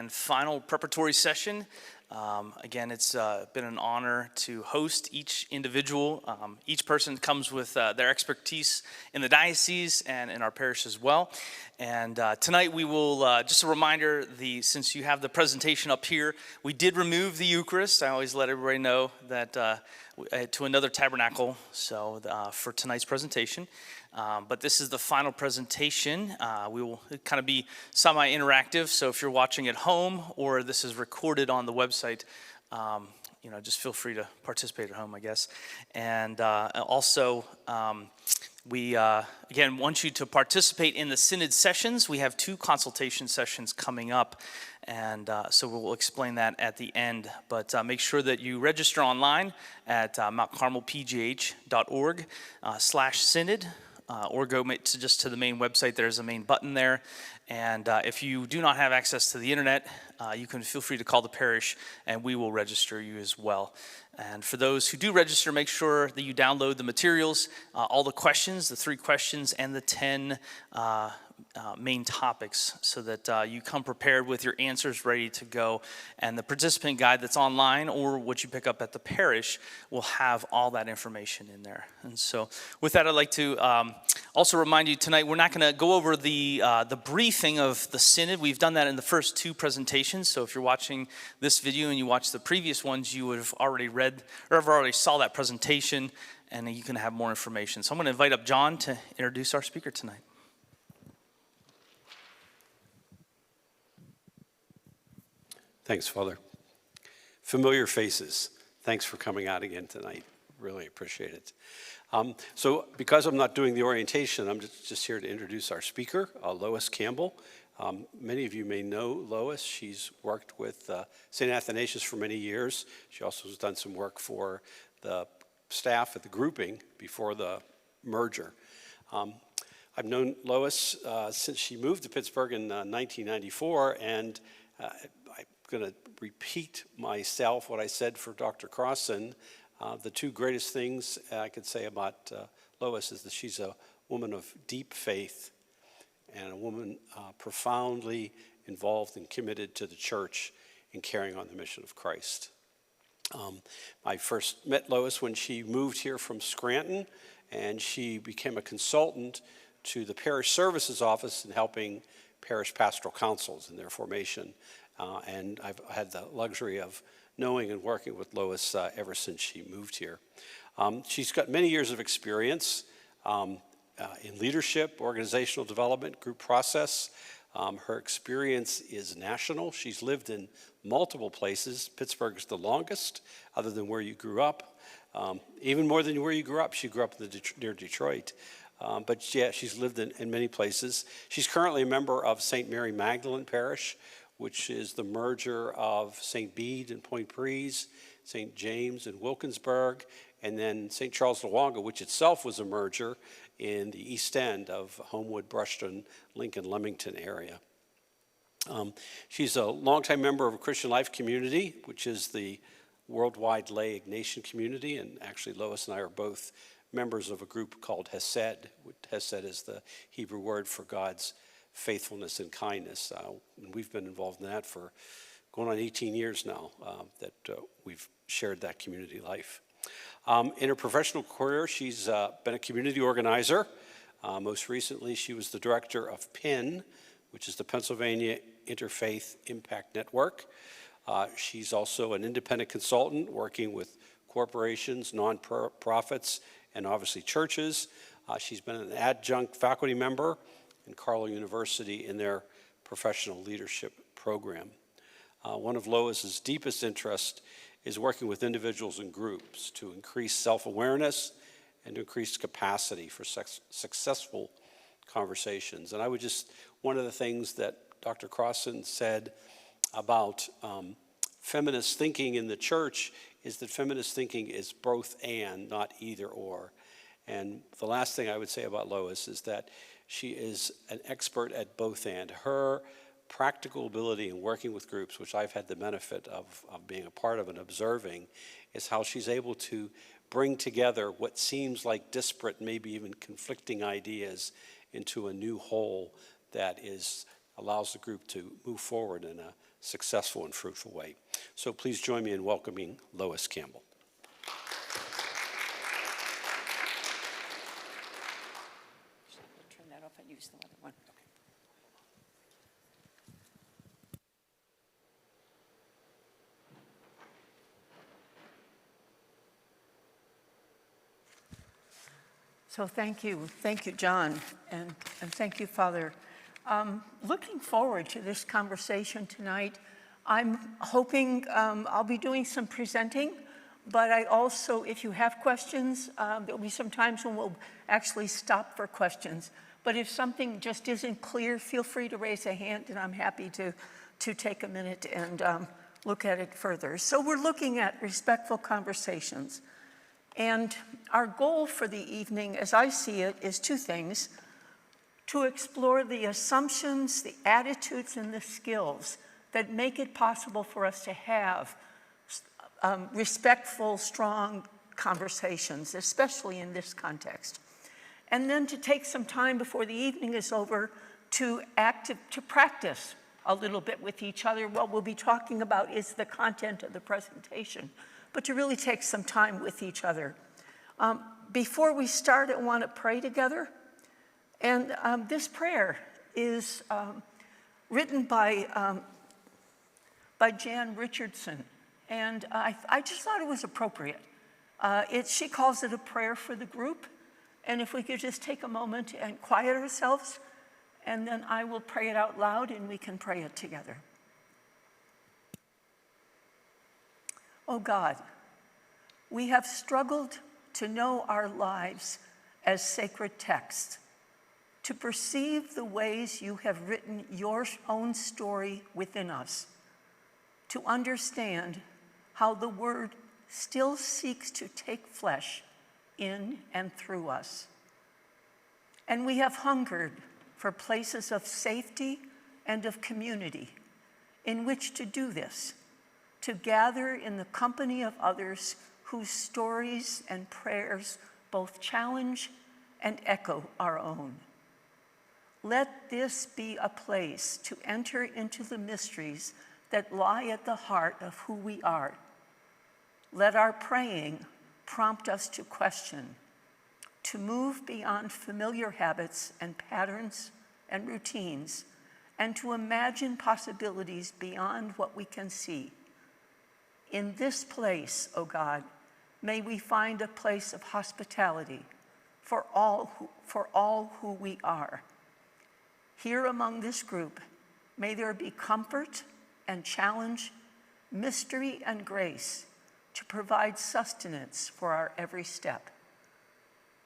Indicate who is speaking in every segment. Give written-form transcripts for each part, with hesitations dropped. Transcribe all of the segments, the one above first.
Speaker 1: And final preparatory session. Again, it's been an honor to host each individual. Each person comes with their expertise in the diocese and in our parish as well. And tonight we will, just a reminder, since you have the presentation up here, we did remove the Eucharist. I always let everybody know that to another tabernacle, so for tonight's presentation. But this is the final presentation. We will kind of be semi-interactive, so if you're watching at home or this is recorded on the website, just feel free to participate at home, I guess. And also, we, again, want you to participate in the Synod sessions. We have 2 consultation sessions coming up, and so we'll explain that at the end. But make sure that you register online at mountcarmelpgh.org/synod. Or go just to the main website. There's a main button there. And if you do not have access to the internet, you can feel free to call the parish and we will register you as well. And for those who do register, make sure that you download the materials, all the questions, the 3 questions, and the 10 main topics, so that you come prepared with your answers ready to go. And the participant guide that's online or what you pick up at the parish will have all that information in there. And so with that, I'd like to also remind you tonight, we're not going to go over the briefing of the Synod. We've done that in the first 2 presentations. So if you're watching this video and you watched the previous ones, you would have already read or have already saw that presentation, and you can have more information. So I'm going to invite up John to introduce our speaker tonight.
Speaker 2: Thanks, Father. Familiar faces. Thanks for coming out again tonight. Really appreciate it. So because I'm not doing the orientation, I'm just here to introduce our speaker, Lois Campbell. Many of you may know Lois. She's worked with St. Athanasius for many years. She also has done some work for the staff at the grouping before the merger. I've known Lois since she moved to Pittsburgh in 1994, and I'm going to repeat myself what I said for Dr. Crossan. The 2 greatest things I could say about Lois is that she's a woman of deep faith and a woman profoundly involved and committed to the church in carrying on the mission of Christ. I first met Lois when she moved here from Scranton, and she became a consultant to the parish services office in helping parish pastoral councils in their formation. And I've had the luxury of knowing and working with Lois ever since she moved here. She's got many years of experience in leadership, organizational development, group process. Her experience is national. She's lived in multiple places. Pittsburgh's the longest, other than where you grew up. Even more than where you grew up. She grew up near Detroit. But yeah, she's lived in many places. She's currently a member of St. Mary Magdalene Parish, which is the merger of St. Bede and Point Breeze, St. James and Wilkinsburg, and then St. Charles Lawanga, which itself was a merger in the East End of Homewood, Brushton, Lincoln, Leamington area. She's a longtime member of a Christian Life Community, which is the worldwide lay Ignatian community, and actually Lois and I are both members of a group called Hesed. Hesed is the Hebrew word for God's faithfulness and kindness. And we've been involved in that for going on 18 years now, that we've shared that community life. In her professional career, she's been a community organizer. Most recently, she was the director of PIN, which is the Pennsylvania Interfaith Impact Network. She's also an independent consultant working with corporations, nonprofits, and obviously churches. She's been an adjunct faculty member in Carlow University in their professional leadership program. One of Lois's deepest interests is working with individuals and groups to increase self-awareness and to increase capacity for successful conversations. And one of the things that Dr. Crossan said about feminist thinking in the church is that feminist thinking is both and, not either or. And the last thing I would say about Lois is that she is an expert at both and. Her practical ability in working with groups, which I've had the benefit of being a part of and observing, is how she's able to bring together what seems like disparate, maybe even conflicting ideas into a new whole that allows the group to move forward in a successful and fruitful way. So please join me in welcoming Lois Campbell.
Speaker 3: Turn that off and use the other one. So thank you, John, and thank you, Father. Looking forward to this conversation tonight. I'm hoping I'll be doing some presenting, but I also, if you have questions, there'll be some times when we'll actually stop for questions. But if something just isn't clear, feel free to raise a hand, and I'm happy to take a minute and look at it further. So we're looking at respectful conversations. And our goal for the evening, as I see it, is two things: to explore the assumptions, the attitudes, and the skills that make it possible for us to have respectful, strong conversations, especially in this context. And then to take some time before the evening is over to practice a little bit with each other. What we'll be talking about is the content of the presentation, but to really take some time with each other. Before we start, I want to pray together. And this prayer is written by Jan Richardson. And I just thought it was appropriate. She calls it a prayer for the group. And if we could just take a moment and quiet ourselves, and then I will pray it out loud and we can pray it together. Oh God, we have struggled to know our lives as sacred texts, to perceive the ways you have written your own story within us, to understand how the word still seeks to take flesh in and through us. And we have hungered for places of safety and of community in which to do this, to gather in the company of others whose stories and prayers both challenge and echo our own. Let this be a place to enter into the mysteries that lie at the heart of who we are. Let our praying prompt us to question, to move beyond familiar habits and patterns and routines, and to imagine possibilities beyond what we can see. In this place, O God, may we find a place of hospitality for all who we are. Here among this group, may there be comfort and challenge, mystery and grace to provide sustenance for our every step.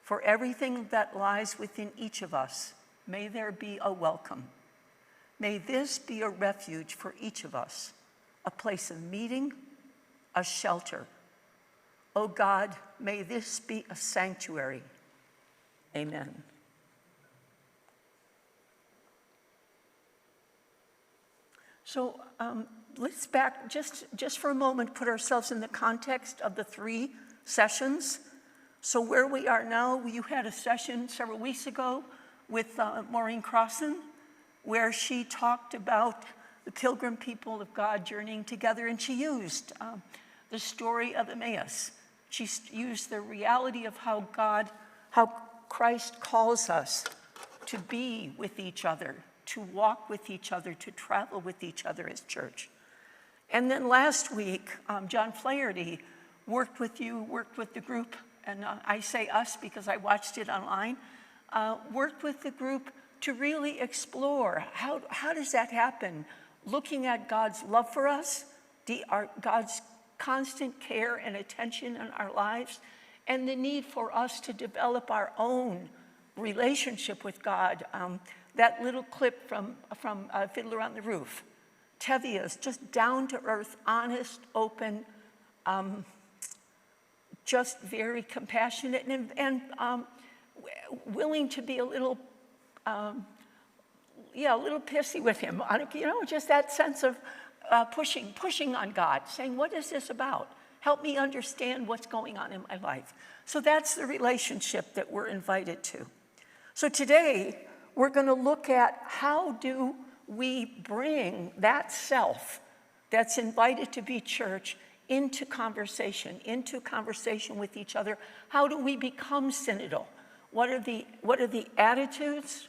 Speaker 3: For everything that lies within each of us, may there be a welcome. May this be a refuge for each of us, a place of meeting, a shelter. O God, may this be a sanctuary. Amen. So let's back just for a moment, put ourselves in the context of the 3 sessions. So where we are now, you had a session several weeks ago with Maureen Crossan, where she talked about the pilgrim people of God journeying together, and she used the story of Emmaus. She used the reality of how Christ calls us to be with each other, to walk with each other, to travel with each other as church. And then last week, John Flaherty worked with the group, and I say us because I watched it online, worked with the group to really explore how does that happen? Looking at God's love for us, God's constant care and attention in our lives, and the need for us to develop our own relationship with God. That little clip from Fiddler on the Roof. Tevia's just down-to-earth, honest, open, just very compassionate and willing to be a little pissy with him. Just that sense of pushing on God, saying, what is this about? Help me understand what's going on in my life. So that's the relationship that we're invited to. So today, we're going to look at how do we bring that self that's invited to be church into conversation with each other. How do we become synodal? What are the attitudes?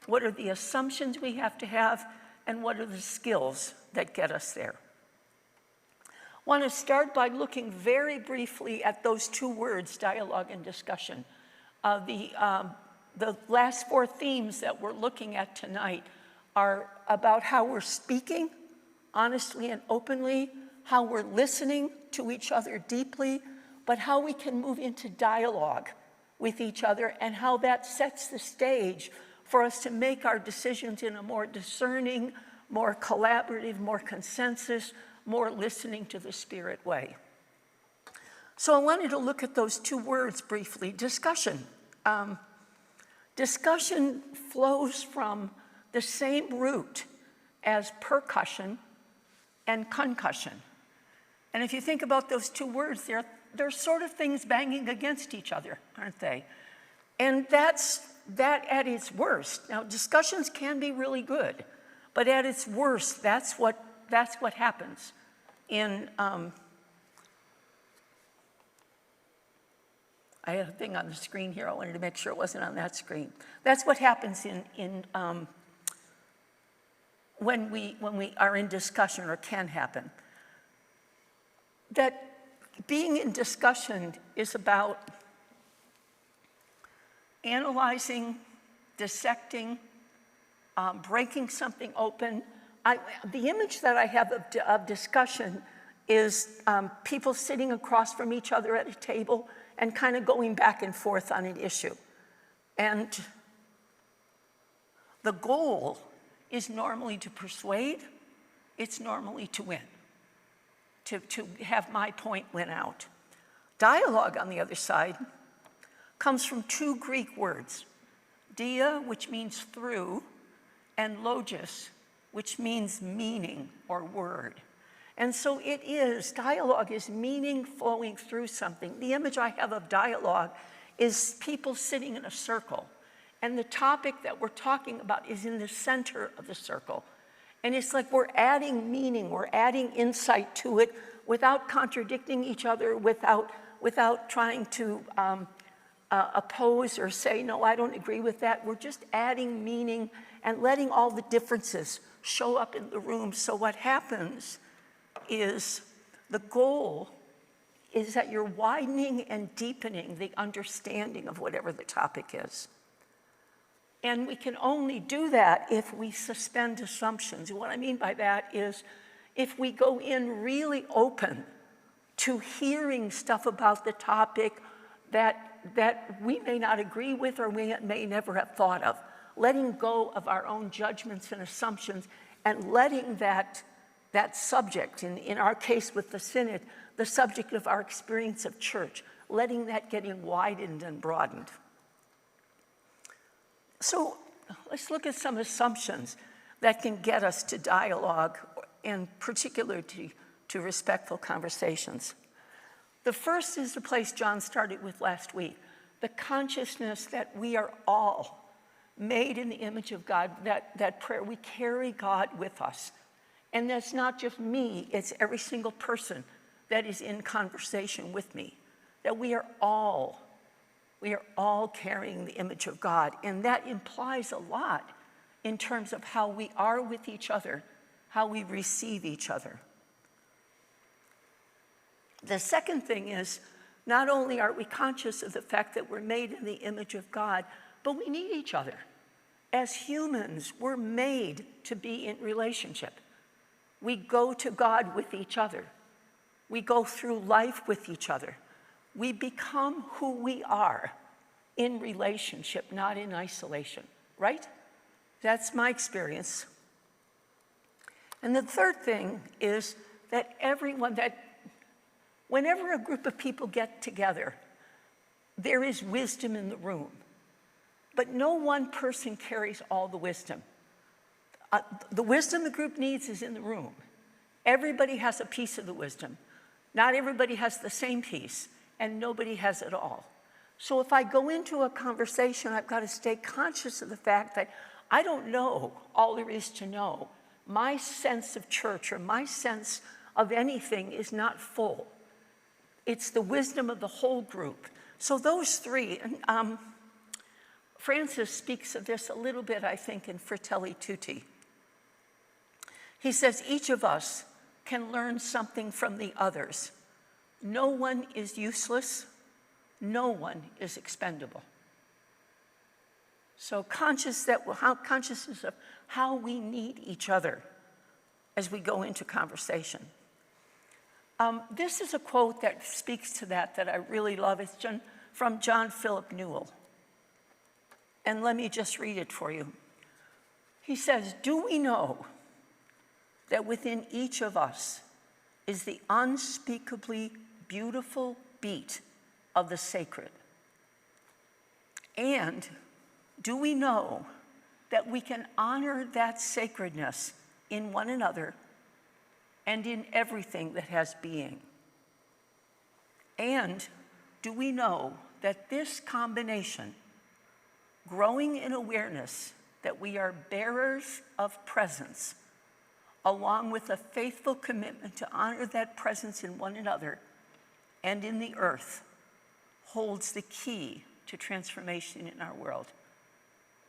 Speaker 3: What are the assumptions we have to have? And what are the skills that get us there? I want to start by looking very briefly at those two words, dialogue and discussion. The last four themes that we're looking at tonight are about how we're speaking honestly and openly, how we're listening to each other deeply, but how we can move into dialogue with each other and how that sets the stage for us to make our decisions in a more discerning, more collaborative, more consensus, more listening to the Spirit way. So I wanted to look at those two words briefly. Discussion. Discussion flows from the same root as percussion and concussion. And if you think about those two words, they're sort of things banging against each other, aren't they? And that at its worst. Now, discussions can be really good, but at its worst, that's what happens in. I had a thing on the screen here. I wanted to make sure it wasn't on that screen. That's what happens when we are in discussion, or can happen. That being in discussion is about analyzing, dissecting, breaking something open. The image that I have of discussion is people sitting across from each other at a table and kind of going back and forth on an issue. And the goal is normally to persuade, it's normally to win, to have my point win out. Dialogue, on the other side, comes from two Greek words, dia, which means through, and logos, which means meaning or word. And so dialogue is meaning flowing through something. The image I have of dialogue is people sitting in a circle, and the topic that we're talking about is in the center of the circle. And it's like we're adding meaning, we're adding insight to it without contradicting each other, without trying to oppose or say, no, I don't agree with that. We're just adding meaning and letting all the differences show up in the room. So what happens is the goal is that you're widening and deepening the understanding of whatever the topic is. And we can only do that if we suspend assumptions. And what I mean by that is if we go in really open to hearing stuff about the topic that we may not agree with or we may never have thought of, letting go of our own judgments and assumptions and letting that subject, in our case with the Synod, the subject of our experience of church, letting that getting widened and broadened. So let's look at some assumptions that can get us to dialogue and particularly to respectful conversations. The first is the place John started with last week, the consciousness that we are all made in the image of God, that prayer, we carry God with us. And that's not just me, it's every single person that is in conversation with me, that we are all carrying the image of God. And that implies a lot in terms of how we are with each other, how we receive each other. The second thing is, not only are we conscious of the fact that we're made in the image of God, but we need each other. As humans, we're made to be in relationship. We go to God with each other. We go through life with each other. We become who we are in relationship, not in isolation, right? That's my experience. And the third thing is that whenever a group of people get together, there is wisdom in the room. But no one person carries all the wisdom. The wisdom the group needs is in the room. Everybody has a piece of the wisdom. Not everybody has the same piece, and nobody has it all. So if I go into a conversation, I've got to stay conscious of the fact that I don't know all there is to know, my sense of church or my sense of anything is not full. It's the wisdom of the whole group. So those three, and Francis speaks of this a little bit, I think, in Fratelli Tutti. He says each of us can learn something from the others. No one is useless. No one is expendable. So consciousness of how we need each other as we go into conversation. This is a quote that speaks to that I really love. It's from John Philip Newell. And let me just read it for you. He says, "Do we know that within each of us is the unspeakably beautiful beat of the sacred? And do we know that we can honor that sacredness in one another and in everything that has being? And do we know that this combination, growing in awareness that we are bearers of presence, along with a faithful commitment to honor that presence in one another and in the earth, holds the key to transformation in our world?"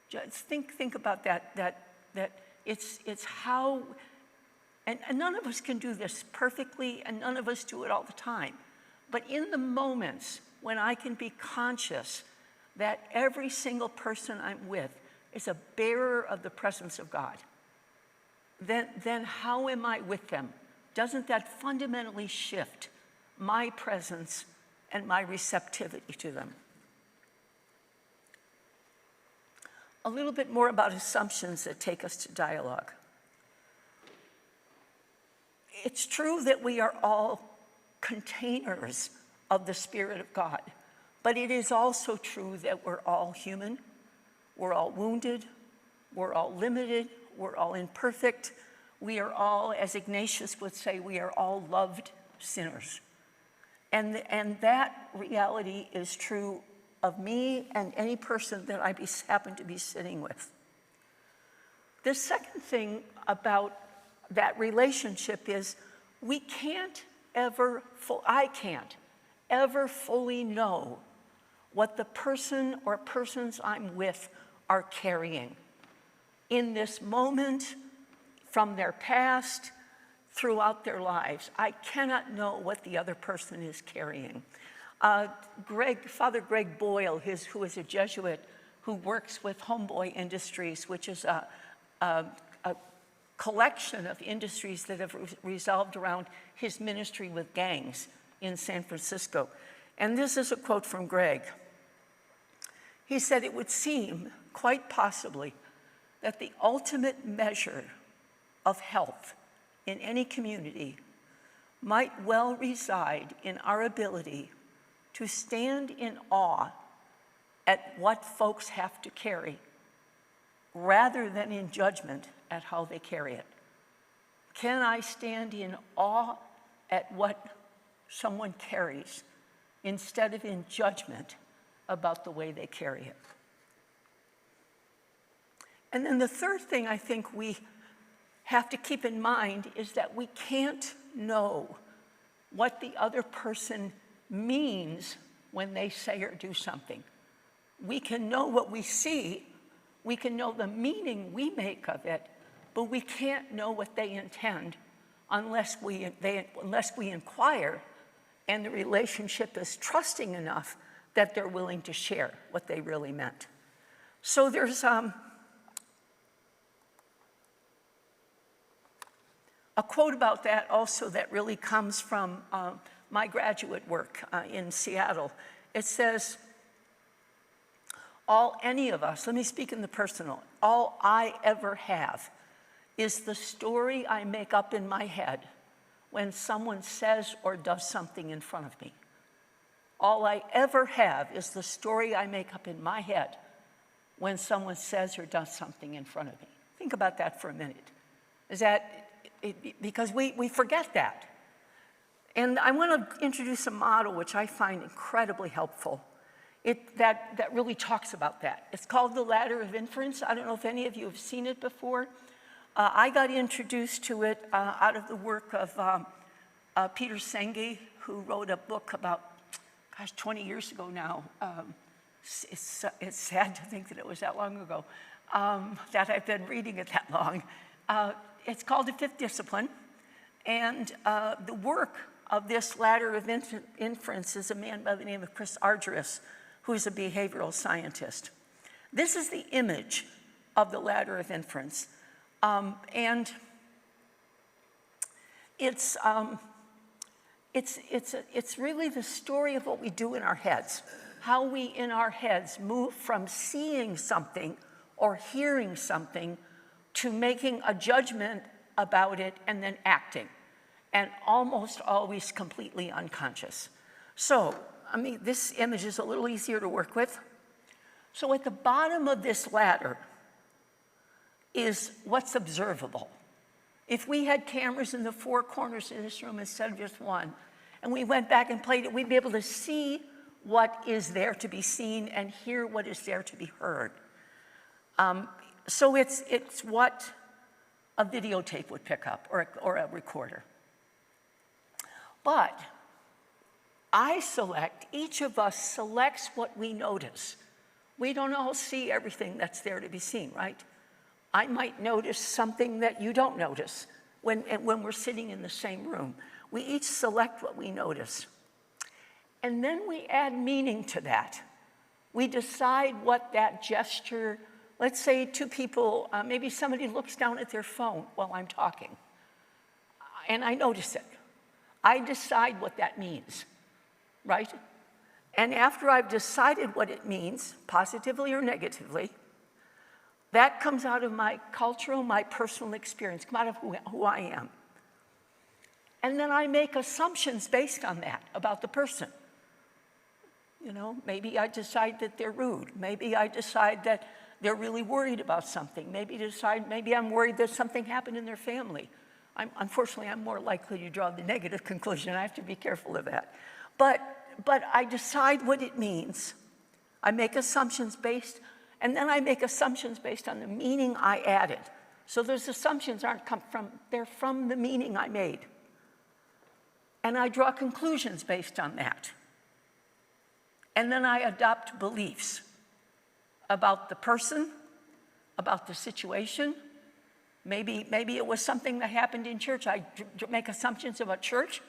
Speaker 3: Just think about that it's how, and none of us can do this perfectly, and none of us do it all the time. But in the moments when I can be conscious that every single person I'm with is a bearer of the presence of God, then how am I with them? Doesn't that fundamentally shift my presence and my receptivity to them? A little bit more about assumptions that take us to dialogue. It's true that we are all containers of the Spirit of God, but it is also true that we're all human, we're all wounded, we're all limited, we're all imperfect, we are all, as Ignatius would say, we are all loved sinners. And that reality is true of me and any person that I happen to be sitting with. The second thing about that relationship is I can't ever fully know what the person or persons I'm with are carrying in this moment, from their past, throughout their lives. I cannot know what the other person is carrying. Father Greg Boyle, who is a Jesuit who works with Homeboy Industries, which is a collection of industries that have resolved around his ministry with gangs in San Francisco. And this is a quote from Greg. He said, "It would seem, quite possibly, that the ultimate measure of health in any community might well reside in our ability to stand in awe at what folks have to carry, rather than in judgment at how they carry it." Can I stand in awe at what someone carries instead of in judgment about the way they carry it? And then the third thing I think we have to keep in mind is that we can't know what the other person means when they say or do something. We can know what we see, we can know the meaning we make of it, but we can't know what they intend unless we inquire and the relationship is trusting enough that they're willing to share what they really meant. So there's a quote about that also that really comes from my graduate work in Seattle. It says, any of us, let me speak in the personal, all I ever have is the story I make up in my head when someone says or does something in front of me. All I ever have is the story I make up in my head when someone says or does something in front of me. Think about that for a minute. Because we forget that. And I want to introduce a model which I find incredibly helpful. That really talks about that. It's called the Ladder of Inference. I don't know if any of you have seen it before. I got introduced to it out of the work of Peter Senge, who wrote a book about, 20 years ago now. It's sad to think that it was that long ago, that I've been reading it that long. It's called The Fifth Discipline, and the work of this Ladder of Inference is a man by the name of Chris Argyris, who is a behavioral scientist. This is the image of the Ladder of Inference, and it's really the story of what we do in our heads, how we in our heads move from seeing something or hearing something to making a judgment about it and then acting, and almost always completely unconscious. So, this image is a little easier to work with. So at the bottom of this ladder is what's observable. If we had cameras in the four corners of this room instead of just one, and we went back and played it, we'd be able to see what is there to be seen and hear what is there to be heard. So it's what a videotape would pick up, or a recorder. But each of us selects what we notice. We don't all see everything that's there to be seen, right? I might notice something that you don't notice when we're sitting in the same room. We each select what we notice. And then we add meaning to that. We decide what that gesture, let's say two people, maybe somebody looks down at their phone while I'm talking, and I notice it. I decide what that means, right? And after I've decided what it means, positively or negatively, that comes out of my cultural, my personal experience, come out of who I am. And then I make assumptions based on that about the person. Maybe I decide that they're rude. Maybe I decide that they're really worried about something. Maybe I'm worried that something happened in their family. Unfortunately, I'm more likely to draw the negative conclusion. I have to be careful of that. But I decide what it means. I make assumptions and then I make assumptions based on the meaning I added. So those assumptions they're from the meaning I made. And I draw conclusions based on that. And then I adopt beliefs about the person, about the situation. Maybe it was something that happened in church. I make assumptions about church.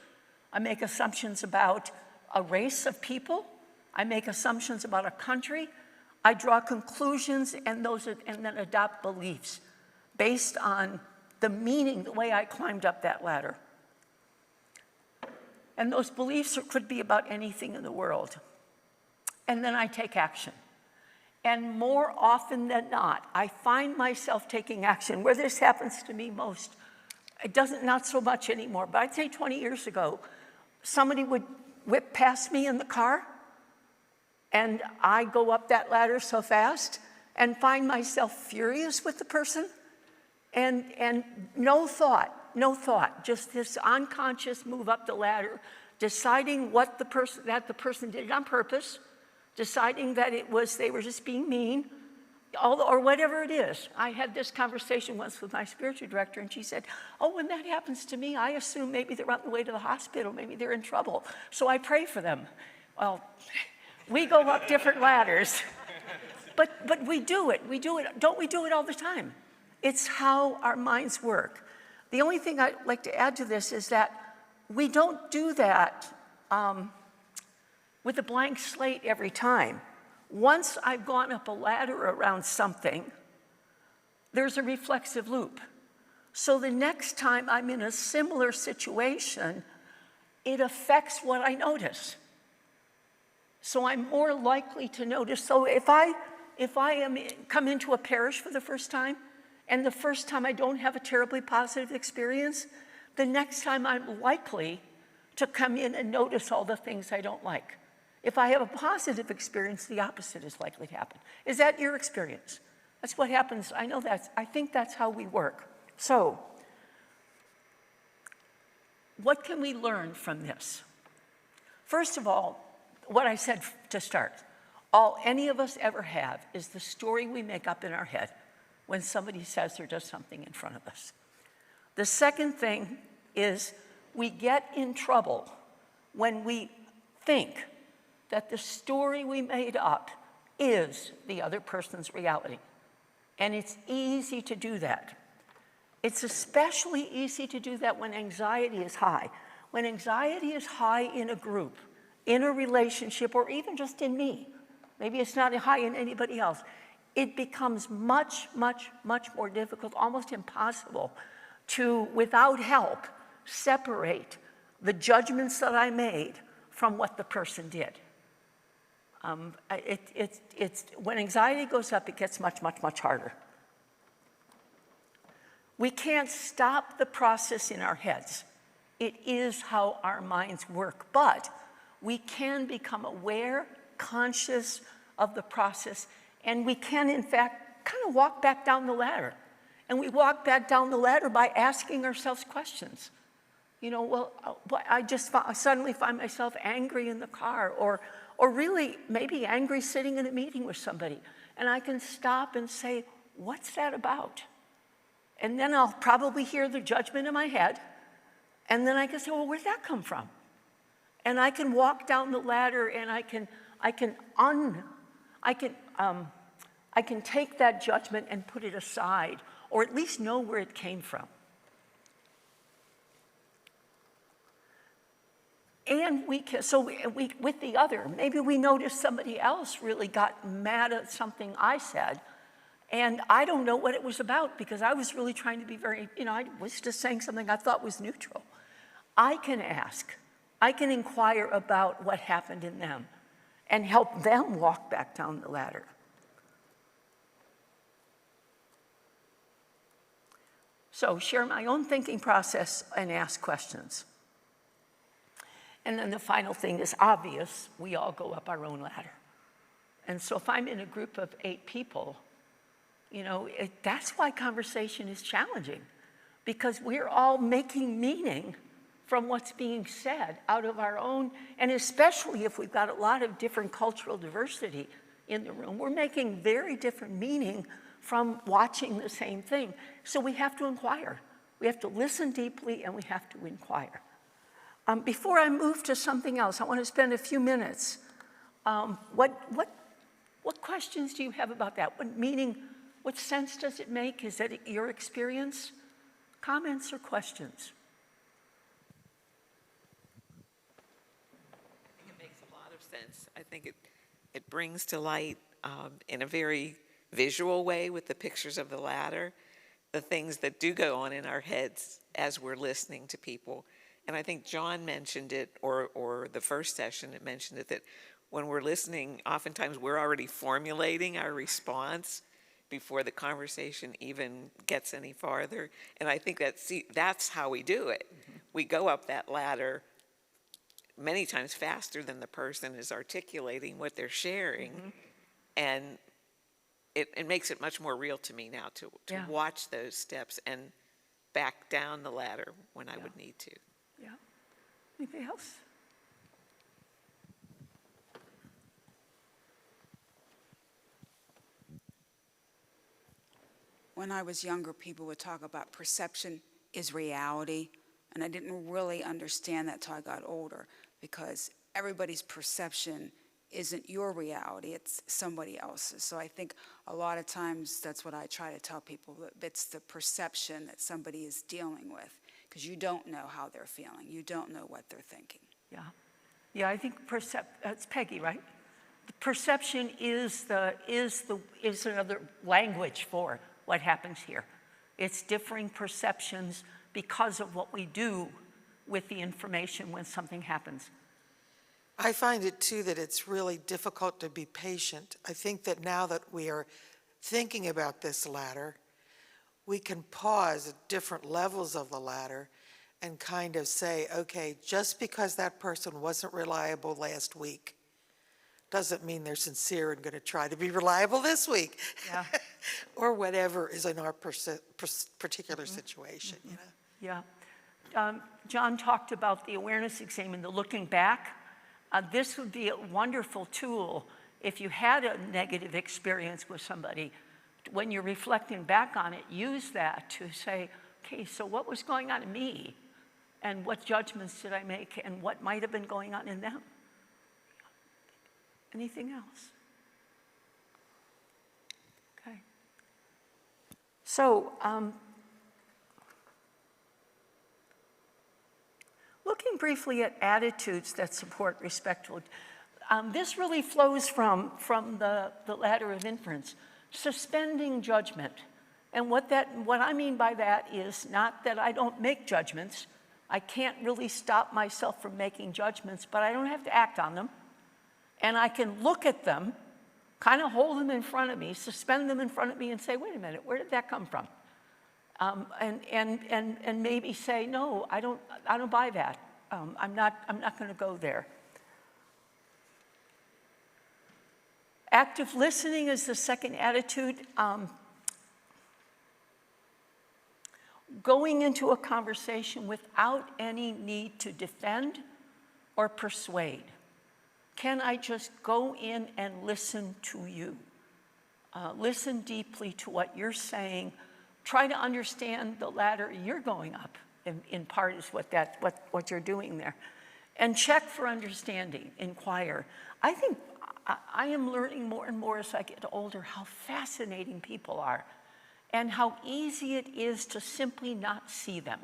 Speaker 3: I make assumptions about a race of people. I make assumptions about a country. I draw conclusions and then adopt beliefs based on the meaning, the way I climbed up that ladder. And those beliefs could be about anything in the world. And then I take action. And more often than not, I find myself taking action. Where this happens to me most, not so much anymore, but I'd say 20 years ago, somebody would whip past me in the car, and I go up that ladder so fast and find myself furious with the person, and no thought, just this unconscious move up the ladder, deciding that the person did it on purpose, deciding that they were just being mean, or whatever it is. I had this conversation once with my spiritual director, and she said, when that happens to me, I assume maybe they're on the way to the hospital, maybe they're in trouble, so I pray for them. Well, we go up different ladders, but we do it. Don't we do it all the time? It's how our minds work. The only thing I'd like to add to this is that we don't do that with a blank slate every time. Once I've gone up a ladder around something, there's a reflexive loop. So the next time I'm in a similar situation, it affects what I notice. So I'm more likely to notice. So if I come into a parish for the first time, and the first time I don't have a terribly positive experience, the next time I'm likely to come in and notice all the things I don't like. If I have a positive experience, the opposite is likely to happen. Is that your experience? That's what happens. I think that's how we work. So, what can we learn from this? First of all, what I said to start, all any of us ever have is the story we make up in our head. when somebody says or does something in front of us. The second thing is we get in trouble when we think that the story we made up is the other person's reality. And it's easy to do that. It's especially easy to do that when anxiety is high. When anxiety is high in a group, in a relationship, or even just in me, maybe it's not high in anybody else, it becomes much, much, much more difficult, almost impossible to, without help, separate the judgments that I made from what the person did. When anxiety goes up, it gets much, much, much harder. We can't stop the process in our heads. It is how our minds work, but we can become aware, conscious of the process, and we can, in fact, kind of walk back down the ladder. And we walk back down the ladder by asking ourselves questions. You know, well, I suddenly find myself angry in the car, or really maybe angry sitting in a meeting with somebody. And I can stop and say, what's that about? And then I'll probably hear the judgment in my head. And then I can say, well, where'd that come from? And I can walk down the ladder and I can take that judgment and put it aside, or at least know where it came from. And with the other, maybe we notice somebody else really got mad at something I said, and I don't know what it was about because I was really trying to be very, I was just saying something I thought was neutral. I can ask, I can inquire about what happened in them and help them walk back down the ladder. So share my own thinking process and ask questions. And then the final thing is obvious. We all go up our own ladder. And so if I'm in a group of 8 people, that's why conversation is challenging, because we're all making meaning from what's being said out of our own, and especially if we've got a lot of different cultural diversity in the room, we're making very different meaning from watching the same thing. So we have to inquire. We have to listen deeply, and we have to inquire. Before I move to something else, I want to spend a few minutes. What questions do you have about that? What meaning, what sense does it make? Is that your experience? Comments or questions?
Speaker 4: I think it makes a lot of sense. I think it brings to light in a very visual way with the pictures of the ladder, the things that do go on in our heads as we're listening to people. And I think John mentioned it, or the first session, it mentioned it, that when we're listening, oftentimes we're already formulating our response before the conversation even gets any farther. And I think that's how we do it. Mm-hmm. We go up that ladder many times faster than the person is articulating what they're sharing. Mm-hmm. And it makes it much more real to me now to watch those steps and back down the ladder when I would need to.
Speaker 3: Yeah. Anybody else?
Speaker 5: When I was younger, people would talk about perception is reality, and I didn't really understand that till I got older, because everybody's perception isn't your reality, it's somebody else's. So I think a lot of times that's what I try to tell people, that it's the perception that somebody is dealing with, because you don't know how they're feeling. You don't know what they're thinking.
Speaker 3: Yeah, I think that's Peggy, right? The perception is another language for what happens here. It's differing perceptions because of what we do with the information when something happens.
Speaker 6: I find it too that it's really difficult to be patient. I think that now that we are thinking about this ladder, we can pause at different levels of the ladder and kind of say, okay, just because that person wasn't reliable last week doesn't mean they're sincere and going to try to be reliable this week.
Speaker 3: Yeah.
Speaker 6: Or whatever is in our particular situation.
Speaker 3: Yeah. John talked about the awareness exam and the looking back. This would be a wonderful tool if you had a negative experience with somebody when you're reflecting back on it, use that to say, okay, so what was going on in me? And what judgments did I make? And what might have been going on in them? Anything else? Okay. So, looking briefly at attitudes that support respectful, this really flows from the Ladder of Inference, suspending judgment. And what I mean by that is not that I don't make judgments. I can't really stop myself from making judgments, but I don't have to act on them. And I can look at them, kind of hold them in front of me, suspend them in front of me and say, wait a minute, where did that come from? And maybe say, no, I don't buy that. I'm not going to go there. Active listening is the second attitude. Going into a conversation without any need to defend or persuade. Can I just go in and listen to you? Listen deeply to what you're saying. Try to understand the ladder you're going up. In part is what you're doing there. And check for understanding, inquire. I think I am learning more and more as I get older how fascinating people are and how easy it is to simply not see them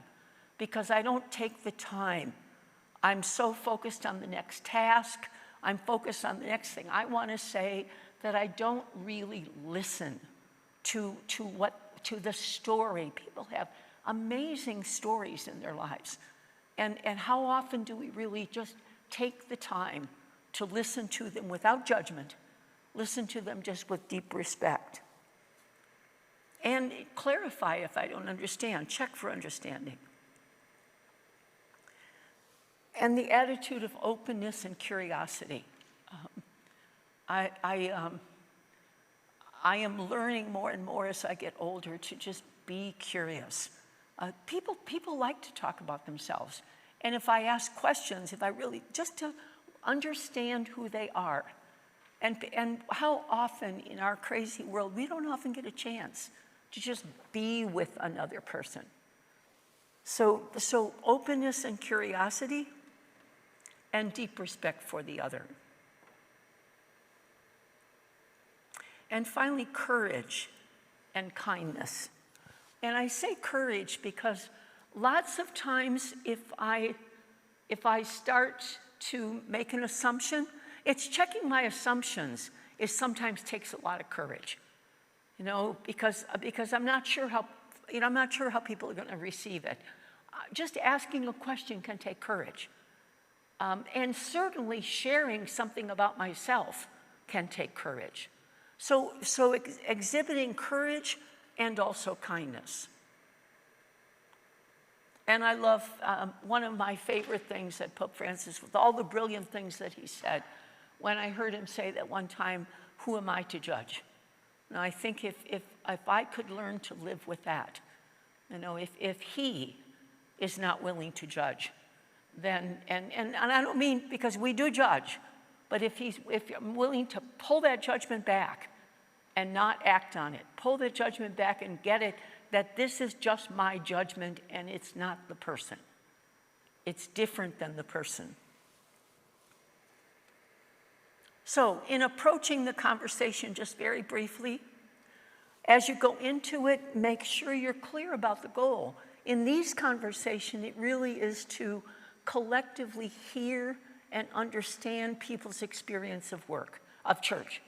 Speaker 3: because I don't take the time. I'm so focused on the next task. I'm focused on the next thing I want to say that I don't really listen to the story. People have amazing stories in their lives. And how often do we really just take the time to listen to them without judgment, listen to them just with deep respect? And clarify if I don't understand, check for understanding. And the attitude of openness and curiosity. I am learning more and more as I get older to just be curious. People like to talk about themselves. And if I ask questions, if I really, just to understand who they are. And how often in our crazy world, we don't often get a chance to just be with another person. So openness and curiosity and deep respect for the other. And finally, courage and kindness. And I say courage because lots of times if I start to make an assumption, it's checking my assumptions. It sometimes takes a lot of courage, because I'm not sure how people are going to receive it. Just asking a question can take courage, and certainly sharing something about myself can take courage. So exhibiting courage and also kindness. And I love one of my favorite things that Pope Francis, with all the brilliant things that he said, when I heard him say that one time, who am I to judge? And I think if I could learn to live with that, if he is not willing to judge, then, and I don't mean because we do judge, but if I'm willing to pull that judgment back and not act on it, pull the judgment back and get it, that this is just my judgment and it's not the person. It's different than the person. So in approaching the conversation, just very briefly, as you go into it, make sure you're clear about the goal. In these conversations, it really is to collectively hear and understand people's experience of work, of church,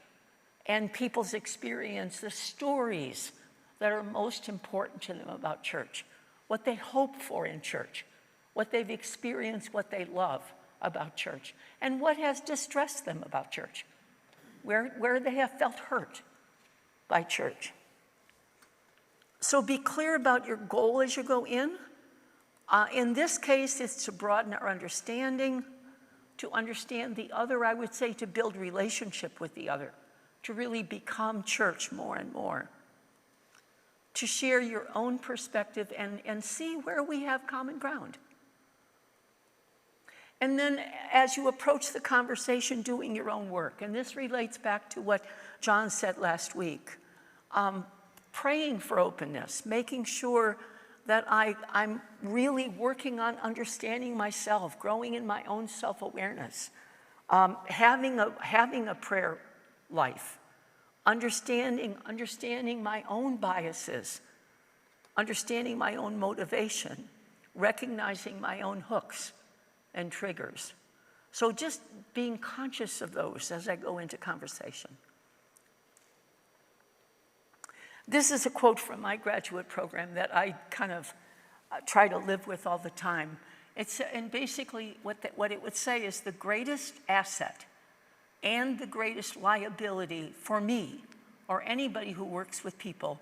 Speaker 3: and people's experience, the stories that are most important to them about church, what they hope for in church, what they've experienced, what they love about church, and what has distressed them about church, where they have felt hurt by church. So be clear about your goal as you go in. In this case, it's to broaden our understanding, to understand the other, I would say to build relationship with the other, to really become church more and more, to share your own perspective and see where we have common ground. And then as you approach the conversation, doing your own work, and this relates back to what John said last week, praying for openness, making sure that I'm really working on understanding myself, growing in my own self-awareness, having a prayer life, understanding my own biases, understanding my own motivation, recognizing my own hooks and triggers. So just being conscious of those as I go into conversation. This is a quote from my graduate program that I kind of try to live with all the time. And basically what it would say is the greatest asset and the greatest liability for me or anybody who works with people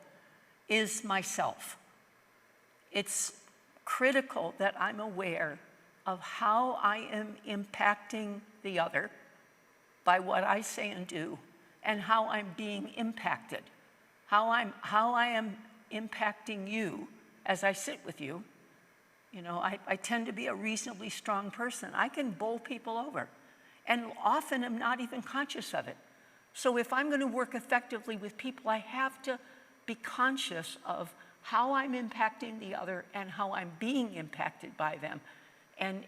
Speaker 3: is myself. It's critical that I'm aware of how I am impacting the other by what I say and do, and how I'm being impacted, how I am impacting you as I sit with you. You know, I tend to be a reasonably strong person. I can bowl people over, and often I'm not even conscious of it. So if I'm going to work effectively with people, I have to be conscious of how I'm impacting the other and how I'm being impacted by them, and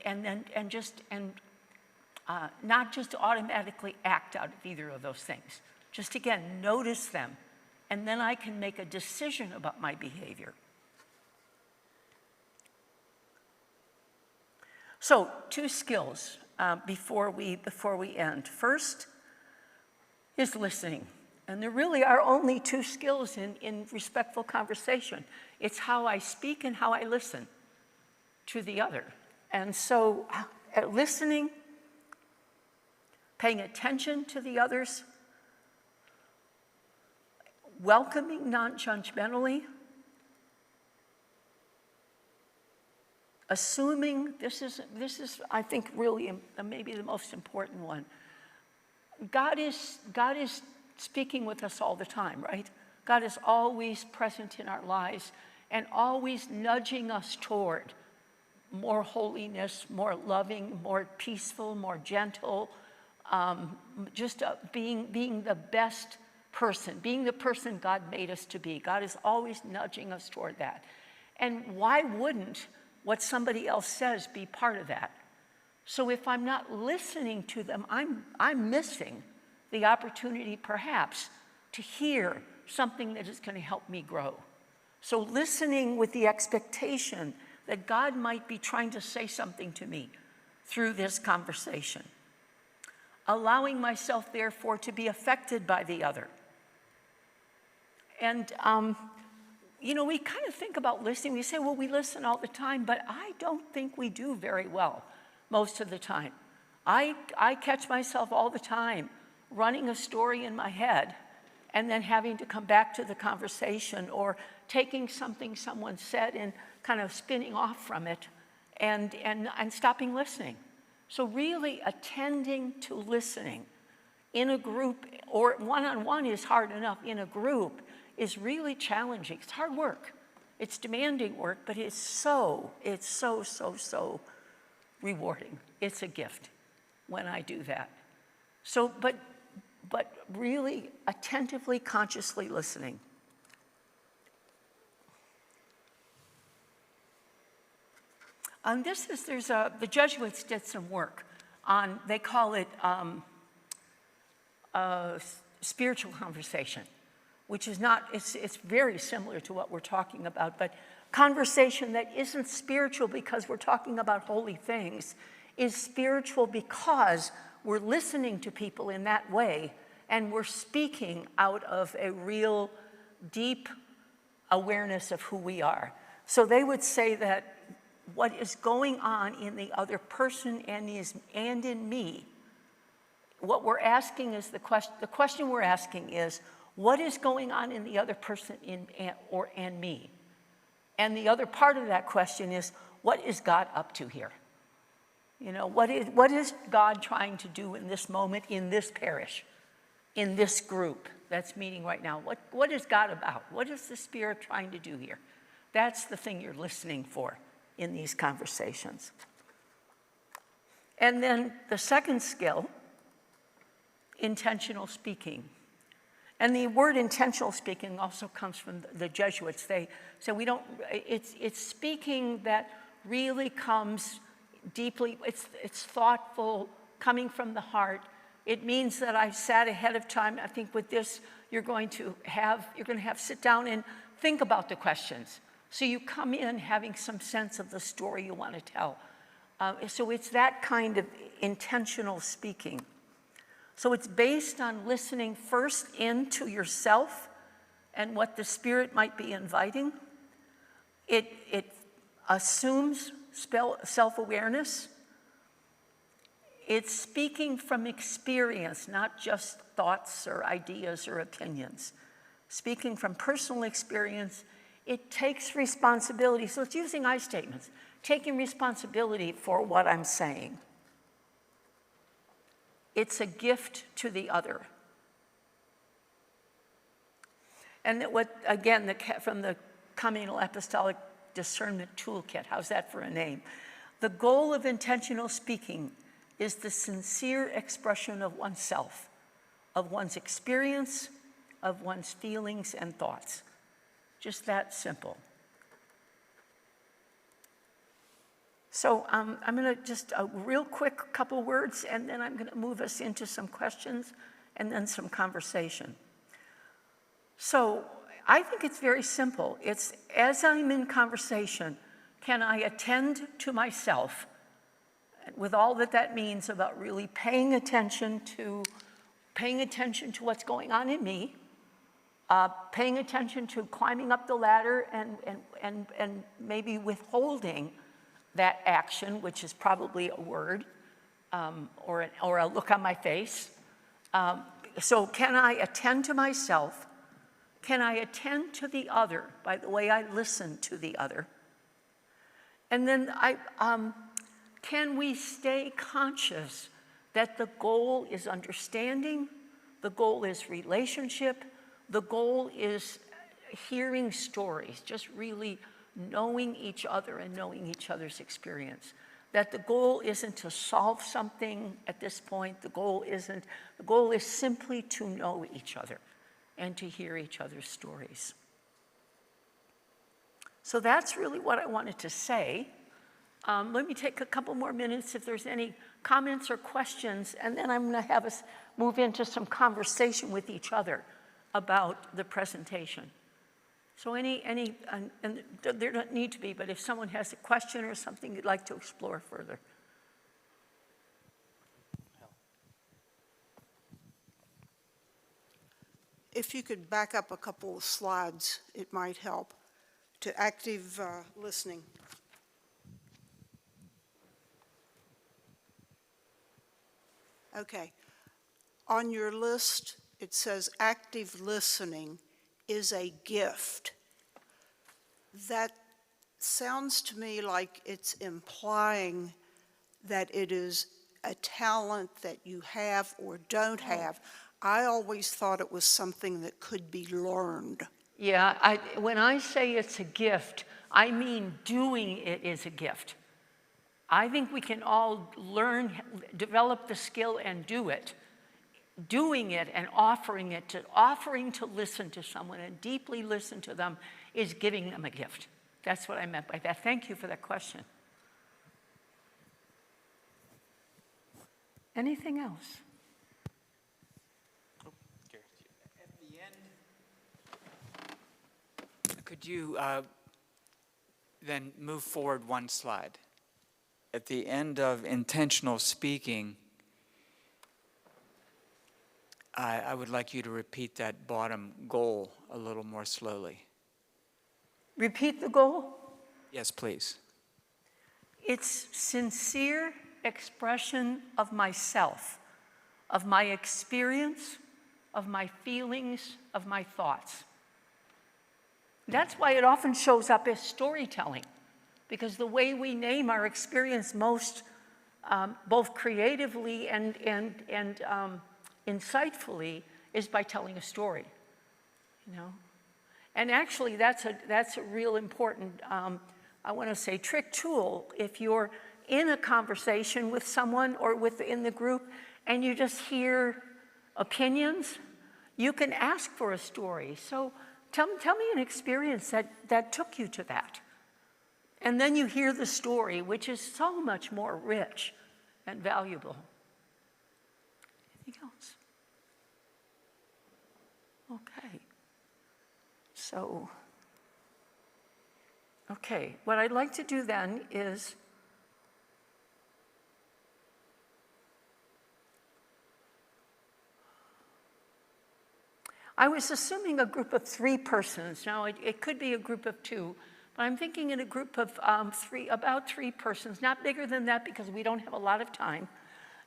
Speaker 3: not just automatically act out of either of those things. Just again, notice them, and then I can make a decision about my behavior. So 2 skills before we end. First is listening. And there really are only 2 skills in respectful conversation. It's how I speak and how I listen to the other. And so listening, paying attention to the others, welcoming non-judgmentally, assuming, this is I think really maybe the most important one. God is speaking with us all the time, right? God is always present in our lives and always nudging us toward more holiness, more loving, more peaceful, more gentle, being the best person, being the person God made us to be. God is always nudging us toward that. And why wouldn't what somebody else says be part of that? So if I'm not listening to them, I'm missing the opportunity perhaps to hear something that is going to help me grow. So listening with the expectation that God might be trying to say something to me through this conversation. Allowing myself, therefore, to be affected by the other. And, you know, we kind of think about listening. We say, well, we listen all the time, but I don't think we do very well most of the time. I catch myself all the time running a story in my head and then having to come back to the conversation, or taking something someone said and kind of spinning off from it and stopping listening. So really attending to listening in a group, or one-on-one is hard enough. In a group is really challenging. It's hard work. It's demanding work, but it's so rewarding. It's a gift when I do that. So, but really attentively, consciously listening. The Jesuits did some work on, they call it spiritual conversation, which is not, it's very similar to what we're talking about, but conversation that isn't spiritual because we're talking about holy things is spiritual because we're listening to people in that way, and we're speaking out of a real deep awareness of who we are. So they would say that what is going on in the other person and in me, what we're asking is the question we're asking is, what is going on in the other person and me? And the other part of that question is, what is God up to here? You know, what is God trying to do in this moment, in this parish, in this group that's meeting right now? What is God about? What is the Spirit trying to do here? That's the thing you're listening for in these conversations. And then the second skill, intentional speaking. And the word intentional speaking also comes from the Jesuits. So we don't, it's speaking that really comes deeply, it's thoughtful, coming from the heart. It means that I've sat ahead of time. I think with this, you're going to have sit down and think about the questions. So you come in having some sense of the story you want to tell. So it's that kind of intentional speaking. So it's based on listening first into yourself and what the Spirit might be inviting. It assumes self-awareness. It's speaking from experience, not just thoughts or ideas or opinions. Speaking from personal experience, it takes responsibility. So it's using I statements, taking responsibility for what I'm saying. It's a gift to the other. And from the Communal Apostolic Discernment Toolkit, how's that for a name? The goal of intentional speaking is the sincere expression of oneself, of one's experience, of one's feelings and thoughts. Just that simple. So I'm going to just a real quick couple words, and then I'm going to move us into some questions and then some conversation. So I think it's very simple. It's as I'm in conversation, can I attend to myself with all that means about really paying attention to what's going on in me, paying attention to climbing up the ladder and maybe withholding that action, which is probably a word or a look on my face. So can I attend to myself? Can I attend to the other by the way I listen to the other? And then can we stay conscious that the goal is understanding, the goal is relationship, the goal is hearing stories, just really knowing each other and knowing each other's experience. That the goal isn't to solve something at this point. The goal is simply to know each other and to hear each other's stories. So that's really what I wanted to say. Let me take a couple more minutes if there's any comments or questions, and then I'm going to have us move into some conversation with each other about the presentation. So and there don't need to be, but if someone has a question or something you'd like to explore further.
Speaker 7: If you could back up a couple of slides, it might help to active listening. Okay. On your list, it says active listening is a gift. That sounds to me like it's implying that it is a talent that you have or don't have. I always thought it was something that could be learned.
Speaker 3: Yeah, when I say it's a gift, I mean doing it is a gift. I think we can all learn, develop the skill and do it. Doing it and offering to listen to someone and deeply listen to them is giving them a gift. That's what I meant by that. Thank you for that question. Anything else?
Speaker 8: At the end, could you then move forward one slide? At the end of intentional speaking, I would like you to repeat that bottom goal a little more slowly.
Speaker 3: Repeat the goal?
Speaker 8: Yes, please.
Speaker 3: It's sincere expression of myself, of my experience, of my feelings, of my thoughts. That's why it often shows up as storytelling, because the way we name our experience most, both creatively and insightfully, is by telling a story, you know? And actually, that's a real important, I want to say, trick tool. If you're in a conversation with someone or within the group and you just hear opinions, You can ask for a story. So tell me an experience that took you to that. And then you hear the story, which is so much more rich and valuable. Anything else? Okay. So, okay, what I'd like to do then is I was assuming a group of 3 persons. Now, it could be a group of 2, but I'm thinking in a group of about 3 persons, not bigger than that because we don't have a lot of time.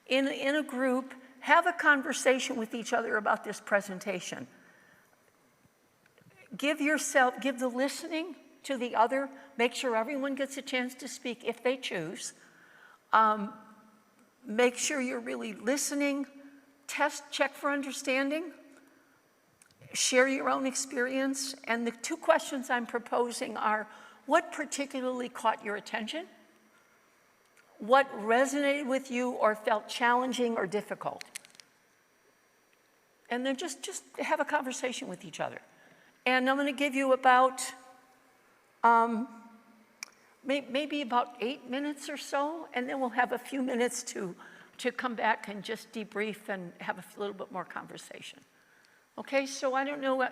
Speaker 3: In a group, have a conversation with each other about this presentation. Give the listening to the other. Make sure everyone gets a chance to speak if they choose. Make sure you're really listening. Check for understanding. Share your own experience. And the 2 questions I'm proposing are, what particularly caught your attention? What resonated with you or felt challenging or difficult? And then just have a conversation with each other. And I'm going to give you about, maybe about 8 minutes or so, and then we'll have a few minutes to come back and just debrief and have a little bit more conversation. Okay, so I don't know if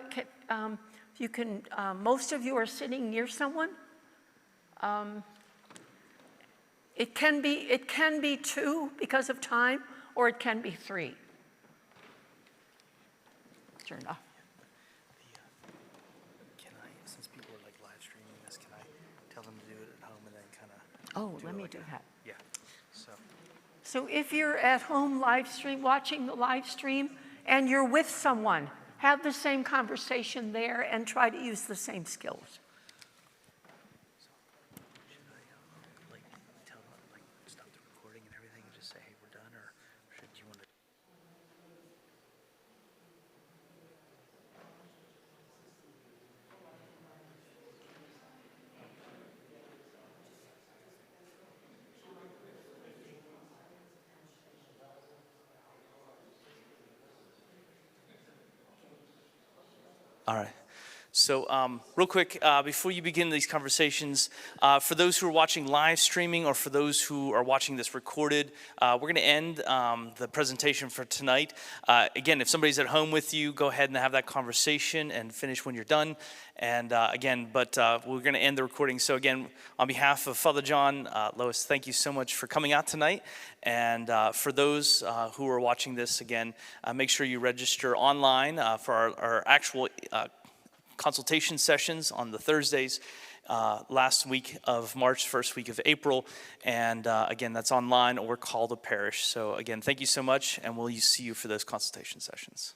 Speaker 3: you can, most of you are sitting near someone. It can be 2 because of time, or it can be 3. Sure enough.
Speaker 1: Can I, since people are like live streaming this, can I tell them to do it at home and then kind of?
Speaker 3: Oh, let me do that.
Speaker 1: Yeah. So.
Speaker 3: So if you're at home watching the live stream, and you're with someone, have the same conversation there and try to use the same skills.
Speaker 1: Should I like tell them like stop the recording and everything and just say, hey, we're done, or should you want to? All right. So real quick, before you begin these conversations, for those who are watching live streaming or for those who are watching this recorded, we're going to end the presentation for tonight. Again, if somebody's at home with you, go ahead and have that conversation and finish when you're done. And we're going to end the recording. So again, on behalf of Father John, Lois, thank you so much for coming out tonight. And for those who are watching this, again, make sure you register online for our actual consultation sessions on the Thursdays, last week of March, first week of April. And again, that's online or call the parish. So again, thank you so much, and we'll see you for those consultation sessions.